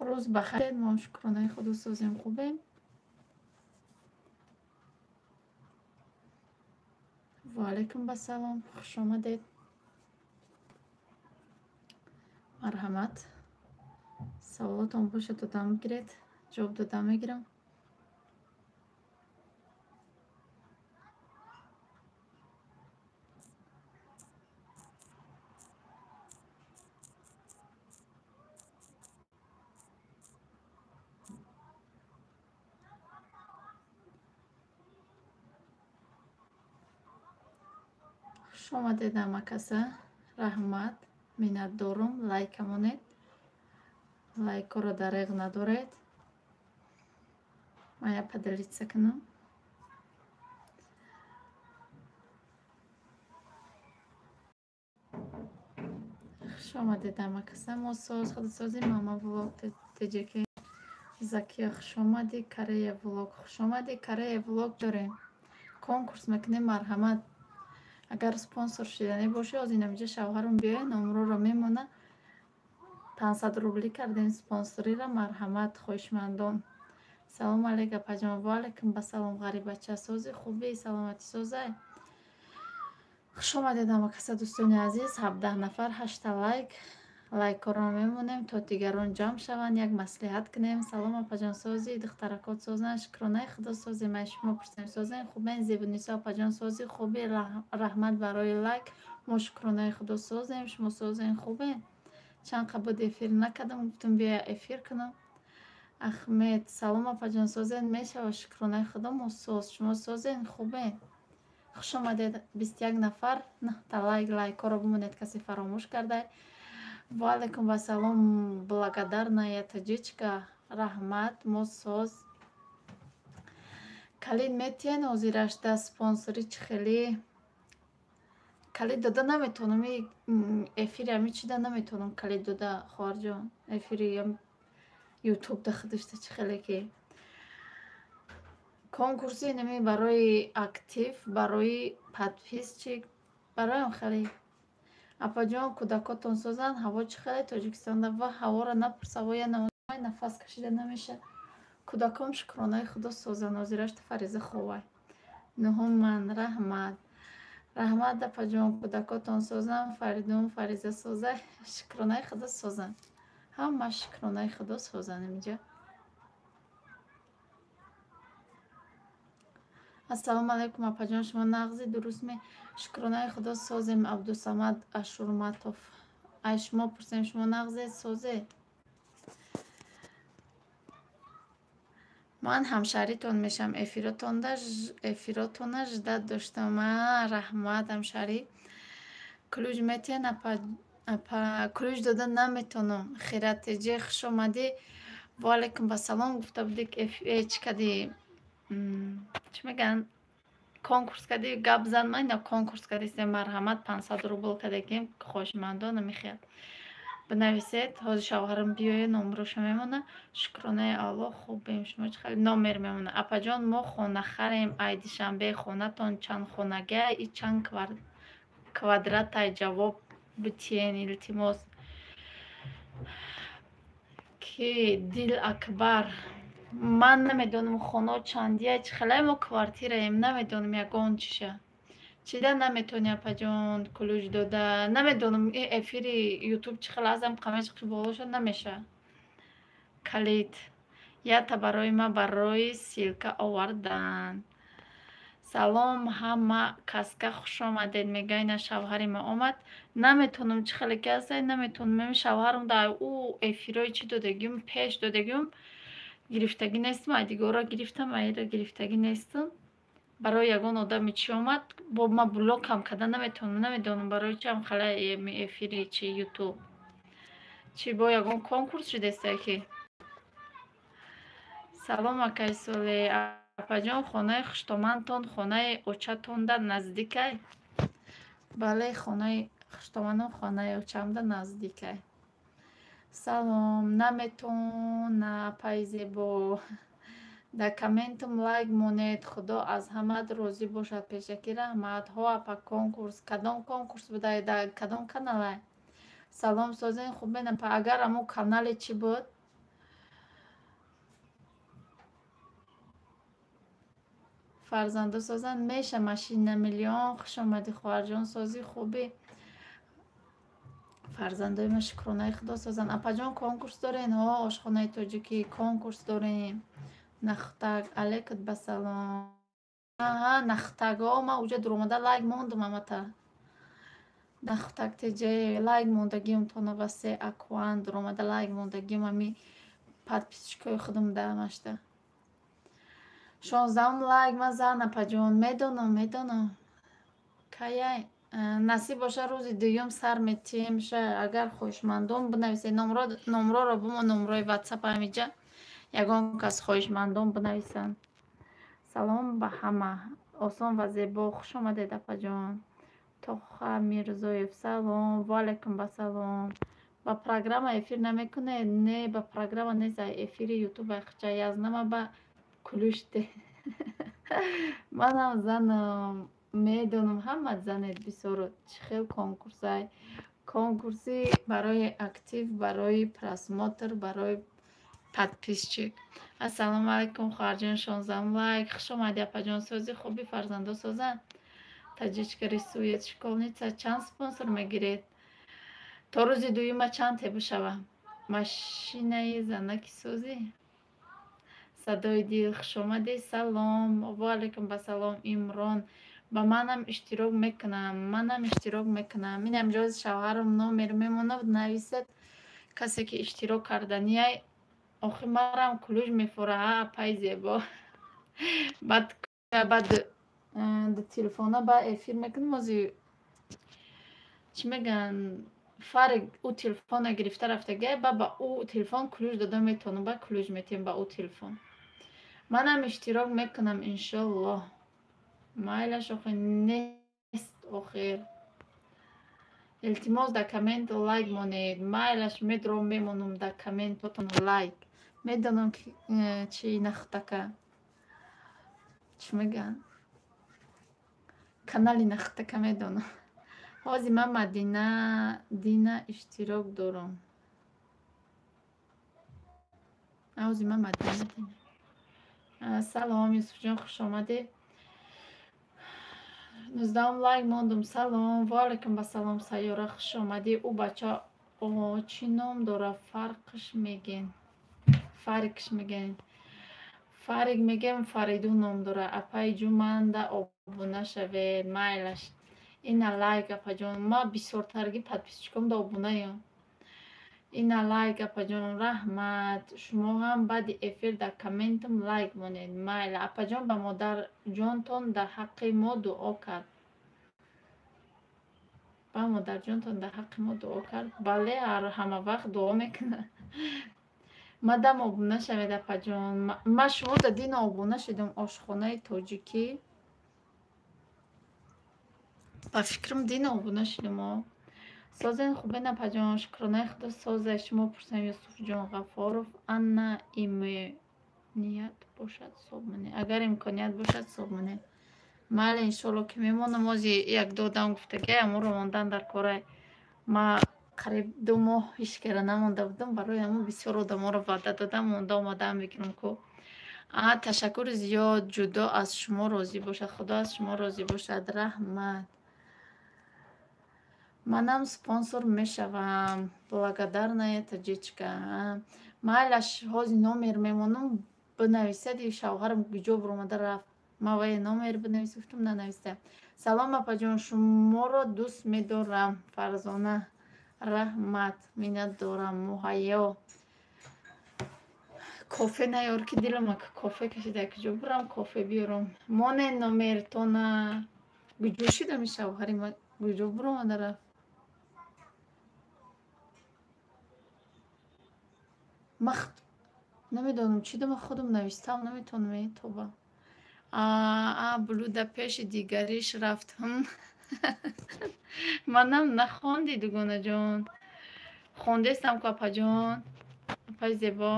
روز بخیر. ما شکرانه خدا سازیم خوبیم. و علیکم بسلام، خوش آمدید. مرحمت. سوالاتون باشه دادم گیرید، جواب دادم میگیرم. خوش آمدید همه کسا. رحمت. منت دارم. لایک مونید. لایک رو دریغ ندارید. من یا поделиться کنم. خوش آمدید همه کسا. ما ساز خود سازی ماما влог تجی که زکی خوش آمدی. کره влог خوش آمدی. کره влог داریم. конкурс میکنیم. مرحمت. اگر спонсор шидани боши аз инамиҷа шавҳарам биёя номроро мемона 500 рубли кардем спонсорира. марҳамат хоҳишмандон. салом алейка паҷон. ва алейкум басалом. ғарибача сози хубӣ саломатӣ созай. хуш омадед ҳама каса дӯстони азиз. 17 нафар 8 лайк. лайкоро мемонем то дигарон ҷамъ шаванд. як маслиҳат кунем. салом апаҷон сози духтаракот созан шукронаи худо сози май шумо пурсем созен хубен. зебунисо апаҷон сози хубӣ. раҳмат барои лайк. мо шукронаи худо созем шумо созен хубен. чанд қабуд эфир накардам гуфтам бия эфир кунам. ахмед салом апаҷон созен мешава шукронаи худо мо соз шумо созен хубен. хуш омадед 21 нафар 9 лайкоро бимонед касе фаромӯш кардай. ва алейкум вассалом. благодарная таҷичка. раҳмат мо соз. калид метиен ҳозираш да спонсори чӣ хеле калид дода наметонам. эфири ами чида наметонам калид дода хоҳарҷон. эфири ютуб да худашта чӣ хеле ки конкурси нами барои актив барои подписчик бароям хеле апаҷон кӯдакотон созанд. ҳаво чӣ хеле тоҷикистонда. ва ҳаворо напурса ва яна нафас кашида намеша. кӯдаком шукронаи худо созанд. ҳозирашта фариза ховай нуҳум ман. раҳмат. раҳмат апаҷон кӯдакотон созанд. фаридун фариза созай шукронаи худо созанд. ҳама шукронаи худо созанд. инҷа ассалому алейкум апаҷон шумо нағзи дуруст ме шукронаи худо созем. абдусамад ашурматов ай шумо пурсем шумо нағзе созе. ман ҳамшаритон мешам. эфиротона жда доштам. раҳмат ҳамшарӣ. клюж метиен клюж дода наметонам. хиратеҷе хуш омадӣ. ва алейкум басалом. гуфта будик чӣ кади чӣ меган конкурс кади гап зан майна конкурс кадисем. марҳамат 500 рубл кадагем хоҳишмандона мехият бинависед. ҳозир шавҳарам биёя номроша мемона. шукронаи аллоҳ хубем. шумо чӣ хеле номер мемона. апаҷон мо хона харем. ай душанбе хонатон чанд хонагия и чанд квадратай ҷавоб битиен илтимос. ки дил акбар ман намедонам хоно чандия чӣ хеле мо квартираем намедонам ягон чиша чида наметони апаҷон клюж дода намедонам. эфири ютуб чӣ хеле азам қамешқи болоша намеша. калид ята барои ма барои силка овардан. салом ҳама каска хуш омадед. мегайна шавҳари ма омад. наметонам чӣ хеле ки ҳастай наметонам. шавҳарам дар ӯ эфирои чӣ додагиум пеш додагиум гирифтагӣ нестам. айдигора гирифтам айра гирифтагӣ нестам. барои ягон одами чӣ омад бо ма блокам карда намедонам барои чам хала эфири чи ютуб чи бо ягон конкурс шудестае ки. салом акай соле апаҷон хонаи хуштомандтон хонаи очатонда наздикай. бале хонаи хуштомандон хонаи очамда наздикай. салом наметона пайзебо дар комментам лайк монед. худо аз ҳамаат розӣ бошад. пешакӣ раҳмат. ҳо апа конкурс кадом конкурс будай дар кадом каналай. салом созен хуб менам. агар аму канале чӣ буд فرزند سازن میشه ماشین میلیون. خوش آمدی خواهر جان. سازی خوبی فرزندای ما شکرانه خدا سازن. اپا جان کنکورس دارین؟ ها آشخانه تاجیکی کنکورس داریم. نختگ علیکت بسلام. ها نختگ ها ما اوجا درومده لایک موندم امتا. نختگ تیجه لایک موندگیم تونه واسه اکوان درومده لایک موندگیم امی подписчикои خودم دامشته. 16 лайк мазан апа ҷон медонам каяй насиб боша рӯзи дуюм сар метиҳем ша агар хоҳишмандон бинависед номроро бумо номрои ватсап ҳамиҷа ягон кас хоҳишмандон бинависанд. салом ба ҳама осон ва зебо. хуш омадед апа ҷон. тоха мирзоев салом. ваалайкум басалом. ба программа эфир намекунед? не ба программа не за эфири ютуб ахча язнама ба кулуште. манам занам медонам ҳама занед бисёр чихел конкурсай конкурси барои актив барои просмотр барои подписчик. ассалому алайкум хоҳарҷон 16 лайк. хуш омади апаҷон. сози хуби фарзандо созан таҷичка рисует школница чанд спонсор мегиред? то рӯзи дуюма чанд тебу шава машинаи занаки созӣ садои дил. хуш омадӣ. салом. ваалайкум басалом. имрон ба манам иштирок мекунам. минам ҷози шавҳарам номер мемонад нависед касе ки иштирок карданияй охи марам кулуж мефура апай зебо бад телефона ба эфир мекунам ози чӣ меган фарq у телефона гирифта рафтага ба у телефон кулуж дода метавонам ба кулуж метем ба у телефон манам иштирок мекунам иншоллоҳ. майлаш охир нест охир илтимос да комент лайк монед. майлаш медром мемонам да коментотон лайк медонам чи нахтака чӣ меган канали нахтака медонам. ҳозир ман мадина иштирок дорам. ҳозир ман мадина салом юсуфҷон хуш омадӣ. 19 лайк мондум. салом. ваалайкум басалом сайёра хуш омадӣ. у бача чӣ ном дора? фарқш мегем фариду ном дора. апай ҷуманда обуна шавед. майлаш ина лайк апаҷон. ма бисёртарги подписчиком да обунаём. ина лайк апаҷон. раҳмат. шумо ҳам баъди эфир да комментам лайк монед. майла апаҷон ба модарҷонтон да ҳаққи мо дуо кард. ба модарҷонтон да ҳаққи мо дуо кард. бале ҳама вақт дуо мекунад. мадам обуна шавед апаҷон. ма шумо да дина обуна шудам ошхонаи тоҷикӣ. ба фикрам дина обуна шудам. созен хубен апаҷон. шукронаи худо соза. шумо пурсам юсуфҷон ғафоров. анна имконият бошад собмоне. агар имконият бошад собмоне. майли иншолло ки мемонам. ози як додам гуфтага аморо мондан дар корай. ма қариб 2 моҳ ҳичкара намонда будам. барои ҳамо бисёр одаморо ваъда додам монда омадаам бигирам ку ташаккури зиёд. ҷудо аз шумо розӣ бошад. худо аз шумо розӣ бошад. раҳмат. манам спонсор мешавам. благодарная таҷичка. майлаш ҳози номер мемонам бинависади шавҳарам куҷо буромада рафт. ма вай номер бинавис гуфтам нанависта. салом апаҷон. шуморо дӯст медорам. фарзона. раҳмат. миннат дорам. муҳайё. кофе наёр ки дилама кофе кашида куҷо бурам кофе биёрам. моне номертона куҷо шидами шавҳари ма куҷо буромада рафт. намедонам чӣ дома худам навистам наметавонам тоба блуда пеши дигариш рафт. манам нахонди дугонаҷон. хондестам ку апаҷон. апай зебо.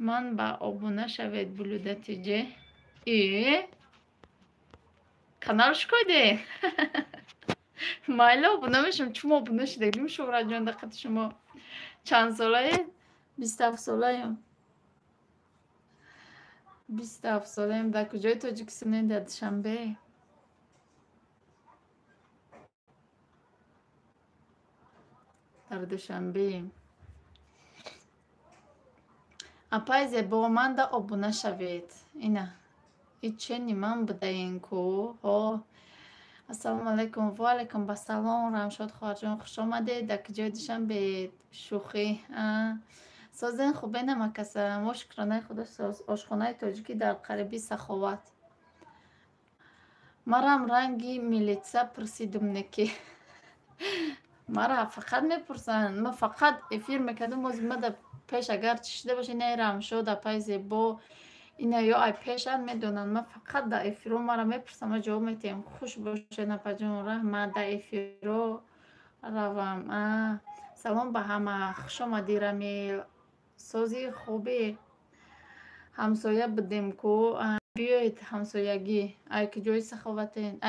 ман ба обуна шавед блуда тиҷе канал шукоде. майла обуна мешам. чумо обуна шудагим шӯҳратҷон даққати шумо чанд солае? 27 солаем. 27 سالم. در کجای تاجیکستان؟ در دوشنبه. در دوشنبه. اپای زیبا من دا ابونه شوید. اینه چه نیمم بوده این کو ها. السلام علیکم. و علیکم با سلام. رمشاد خواهرجان خوش آمدید. در کجای دوشنبه؟ شوخی سازن خوبه نمکسه. ما شکرانه خدا ساز. آشخانه تاجیکی در قریبی سخاوت. مرم رنگی میلیتسه پرسیدم نکی. مرا فقط میپرسن. من فقط افیر میکردم از مده پیش اگر چشیده باشه نیرم شد اپای زیبا اینا یا ای پیشن میدونن. من فقط در افیرو مرا میپرسم و جواب میتیم. خوش باشه نپجون رحمت در افیرو روم. سلام به همه. خوش آمدی رمیل. سازی خوبی. همسایه بدیم کو بیایید همسایگی. ای که جای سخاوتین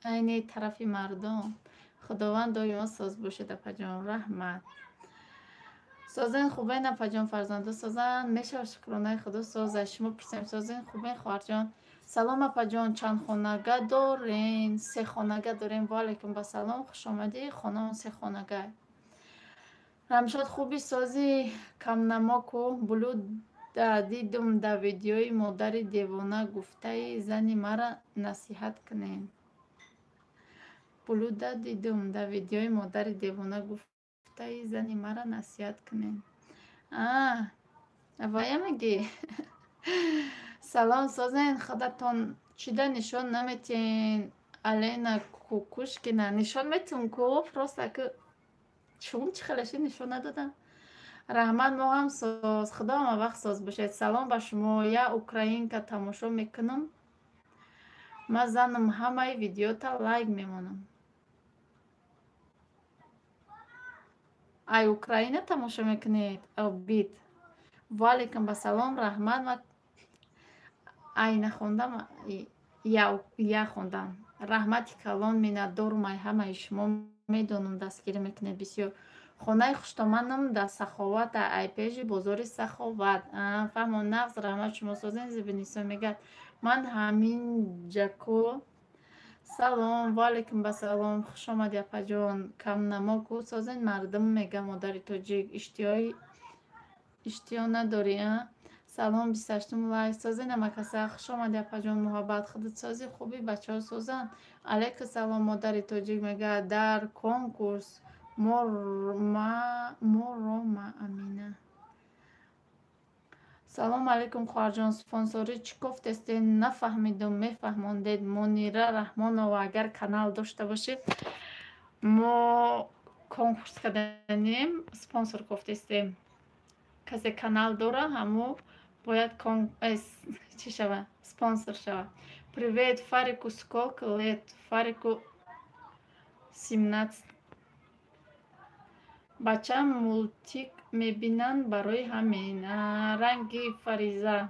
اینی طرفی مردم. خداوند دایما ساز باشه نپجون رحمت. سازن خوبه نپجون فرزنده سازن میشه شکرانه خدا سازه. شما پرسیم سازن خوبه خواهرجان. سلام اپجان. چند خانگه دارین؟ 3 خانگه داریم. و علیکم با سلام. خوش آمدی خانم. 3 خانگه. رمشاد خوبی سازی کم نما کو. بلو دیدم در ویدیوی مادر دیوانه گفته زنی مرا نصیحت کنین. بلو دیدم در ویدیوی مادر دیوانه گفته زنی مرا نصیحت کنین. وای میگی. سلام سازن خودتون چیده نشان نمیتین. الینا کوکوش که نه نشان میتون کو پرسته که چون چه خلشی نشان ندادن. رحمت ما هم ساز. خدا هم وقت ساز باشید. سلام به شما. یا اوکراین که تماشا میکنم. من زنم همه ویدیو تا لایک میمونم. ای اوکراین تماشا میکنید او بید. و علیکم با سلام. رحمت و ای نخوندم یا خوندم. رحمتی کلان میندور مای همه شما میدونم دستگیری میکنید بسیار. خانه خوشتمندم در سخاوت در ای پیج بازار سخاوت. فهمون نقص رحمت شما سازین زبنیسا میگه من همین جکو. سلام و علیکم با سلام. خوش آمدی اپا جان. کم نما کو سازین مردم میگه مادر تاجیک اشتیا نداری. سلام 28 لایک سازین مکسه. خوش آمدی اپا جان. محبت خودت سازی خوبی بچه ها سازن. علیک سلام مادر تاجیک میگه در کنکورس ما امینه. سلام علیکم خواهرجان. سپانسوری چی گفت استین نفهمیدم میفهموندید. منیره رحمان و اگر کانال داشته باشید ما کنکورس کردنیم سپانسور گفت استیم. کسی کانال داره همو باید چی شوه سپانسور شوه. Привет Фарику сколько лет? Фарику 17. بچه مولتیک میبینن برای همین. رنگی فریزه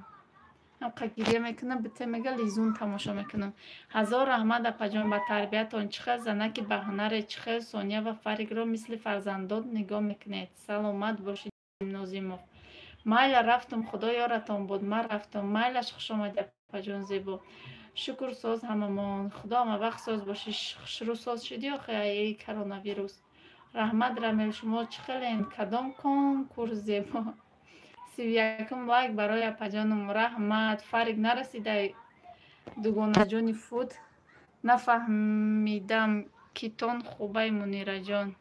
هم قگیریه میکنم بته میگه لیزون تماشا میکنم. هزار رحمت اپجان به تربیتان. چخه زنکی به هنر چخه سونیا و فریق رو مثل فرزندات نگاه میکنید. سلامت باشید نازیمو. مایل رفتم خدا یارتان بود. من رفتم مایلش خوش آمدی اپجان زیبا. شکر ساز هممون. خدا همه وقت ساز باشی. شروع ساز شدی آخه ای کرونا ویروس. رحمت رمیل شما چخلین کدام کنکورس زیبا. 31 لایک برای اپجانم. رحمت فریق نرسیده دوگانه جانی فود نفهمیدم کیتون خوبه منیره جان.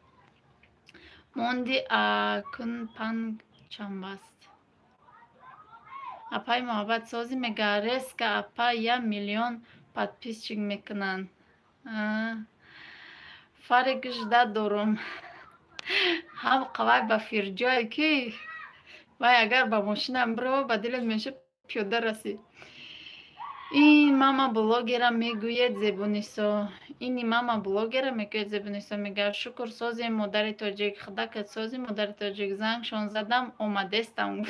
موندی اکن پنگ چند بست. اپای محبت سازی میگه ریسک اپا 1 میلیون подписчик میکنن. فریقش دارم. هم قوای با فیرجای که وای اگر با ماشینم برو با دلت میشه پیاده رسی. این ماما بلاگرم میگوید زبونیسا. اینی ماما بلاگرم میگوید زبونیسا میگه شکر سازی مادر تاجیک. خدا که سازی مادر تاجیک زنگ شان زدم اومدستم.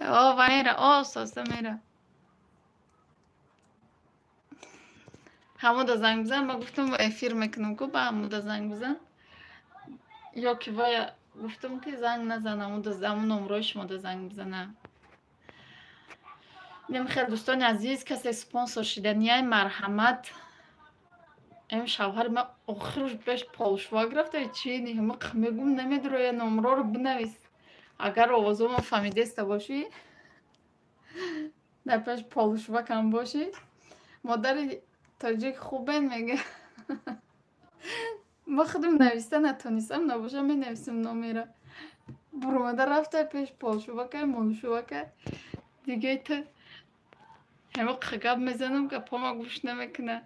و میره سازده میره. همون زنگ بزن. ما گفتم افیر میکنم که با همون زنگ بزن یا که وای گفتم که زنگ نزنم اون زمان نمره شما ده زنگ بزنم. خیلی دوستان عزیز کسی سپانسر شدنی مرحمت ام شوهر من آخرش بهش پالشوا گرفته چی میگم نمیدونه یا نمره رو بنویس اگر آوازو فهمیده باشی در پیش پالشوا کم باشی. مادر تاجیک خوبه میگه ما خودم نویسته نتونستم نباشه می نویسم نمیره برو مادر رفته پیش پالشوا کرد مالشوا کرد دیگه تو همه قگب میزنم که پا ما گوش نمیکنه.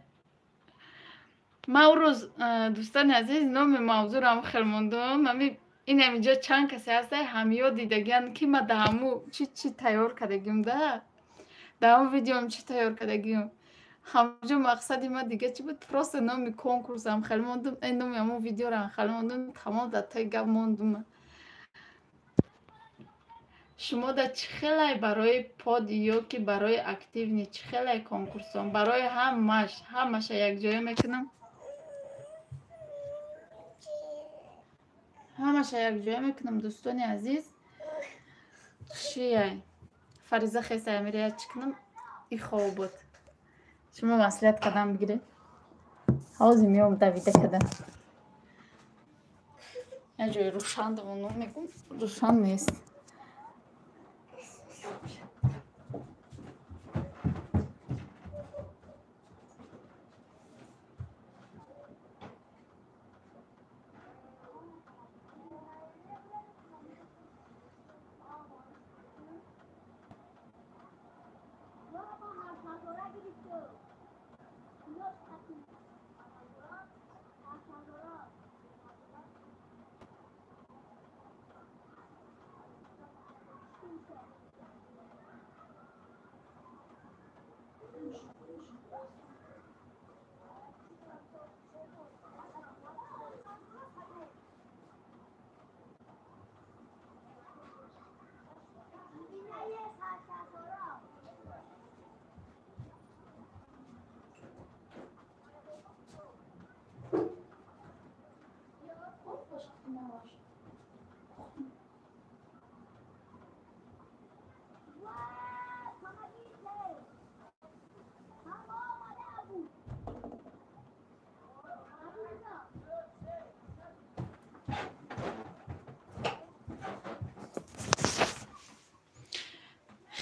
ما اون روز دوستان عزیز نام موضوع رو هم خیلی موندم. این اینجا چند کسی هسته همیا دیدگیان که ما دهمو چی تیار کردگیم دهمو ویدیو هم چی تیار کردگیم همجا مقصدی ما دیگه چی بود پراست نامی کنکورس هم خیلی موندم این نامی همون ویدیو رو هم خیلی موندم تمام در تای گب موندم. شما در چه خیلی برای پاد یا که برای اکتیو نی چه خیلی کنکورس هم برای همش یک جای میکنم همش یک جای میکنم دوستانی عزیز. چیه فریضه خیسته امیریت چکنم این خواب بود شما مسئولیت قدم بگیره حوضی میام دویده کدن یه جای روشن دوانو میگم روشن نیست.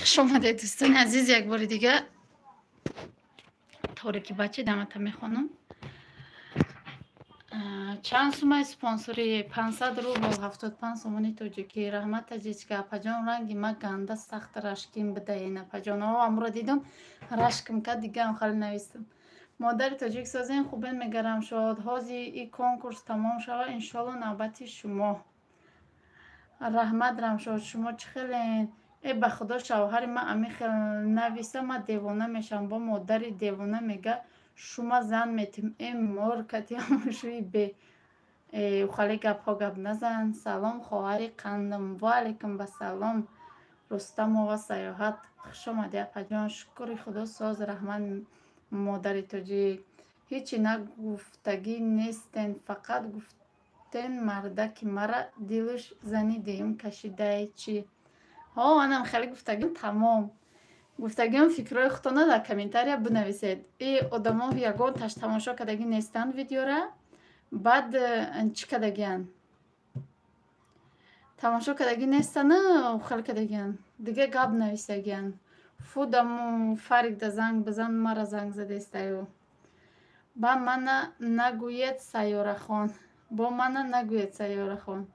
شما ده دوستان عزیز یک بار دیگه تاریکی بچه دمتا میخوانم. چند سومه سپانسوری 500 روبل 75 سومانی توجیکی رحمت عزیز که پجان رنگی ما گنده سخت رشکیم بده اینه پجان ها امرو دیدم رشکم که دیگه هم خیلی نویستم. مادر تاجیک سازین خوبین میگرم شد هازی این کنکورس تمام شود انشالله نوبتی شما رحمت رم شد شما چه خیلی ای به خدا شوهر من امی خیلی نویسه ما دیوانه میشم با مادر دیوانه میگه شما زن میتیم این مار کتی همشوی به خالی گپ ها گپ نزن. سلام خواهری قندم و علیکم به سلام رستم و سیاحت خوش آمدی اپا جان شکر خدا ساز رحمت مادر توجی هیچی نگفتگی نیستن فقط گفتن مرده که مرا دلش زنی دیم کشیده چی ها منم خیلی گفتگیم تمام گفتگیم فکرهای خودتان در کامنتاریا بنویسید. این آدم ها یگان تش تماشا کدگی نیستند ویدیو را بعد چی کدگیان تماشا کدگی نیستن خیلی کدگیان دیگه گاب نویسگیان فودمو فرق ده زنگ بزن مرا زنگ زده استایو با من نگوید سیاره خان با من نگوید سیاره خان.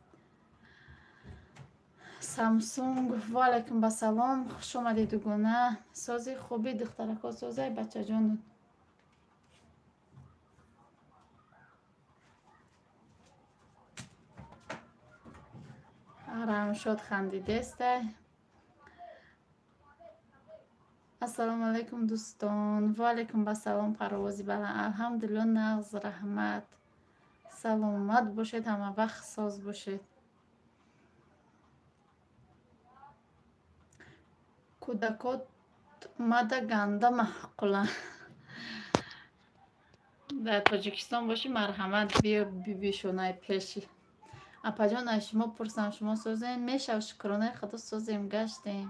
سامسونگ و علیکم با سلام خوش آمدید دوگونه سازی خوبی دخترکا سازی بچه جان آرام شد خندیده استه. السلام علیکم دوستان و علیکم با سلام پروازی بله الحمدلله نغز رحمت سلامت باشید همه وقت ساز باشید. کودکات مده گنده محقوله در تاجیکستان باشی مرحمت بیا بی شونای پیشی апаҷон аз шумо пурсам, шумо созем? Мешав шукронаи худо созем гаштем.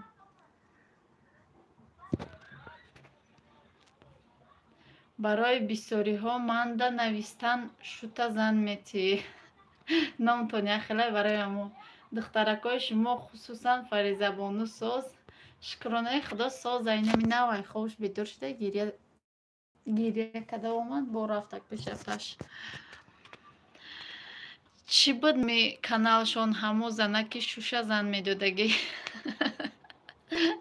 барои бисёриҳо манда навистан шута зан метӣ. номтон яхелай барои амо духтаракои шумо, хусусан Фаризабону соз. Шукронаи худо соз айнами навай хош бедор шуда гирья када омад бо рафтак пешаташ. Чӣ буд ми каналшон ҳамо занаки шуша зан медодагӣ.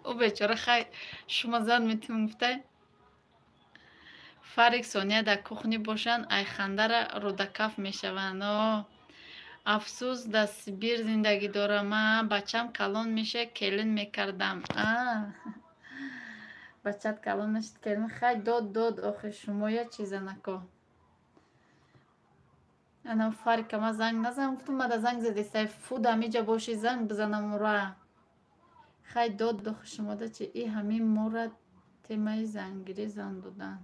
Ӯ бечора хай шума зан метим гуфтай. Фарик Сония дар кухни бошанд, ай хандара рӯдакаф мешаванд. Афсӯс дар Сибир зиндагӣ дорам. Бачам калон меша, келин мекардам. Бачат калон мешад, келин хай дод охи шумоя чи занако. Ана Фарика ма занг назан гуфтум мада занг задистай фу дамиҷа боши занг бизанам ура. Хай дод охи шумода чи и ҳамин мора темаи зангирӣ зан додан.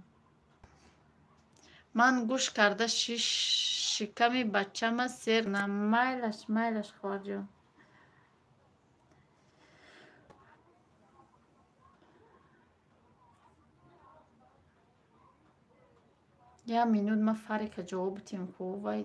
Ман гӯш карда шиками бачама сер на майлаш хоҳарҷон. Я минут ма Фарика ҷавоб битим ху вай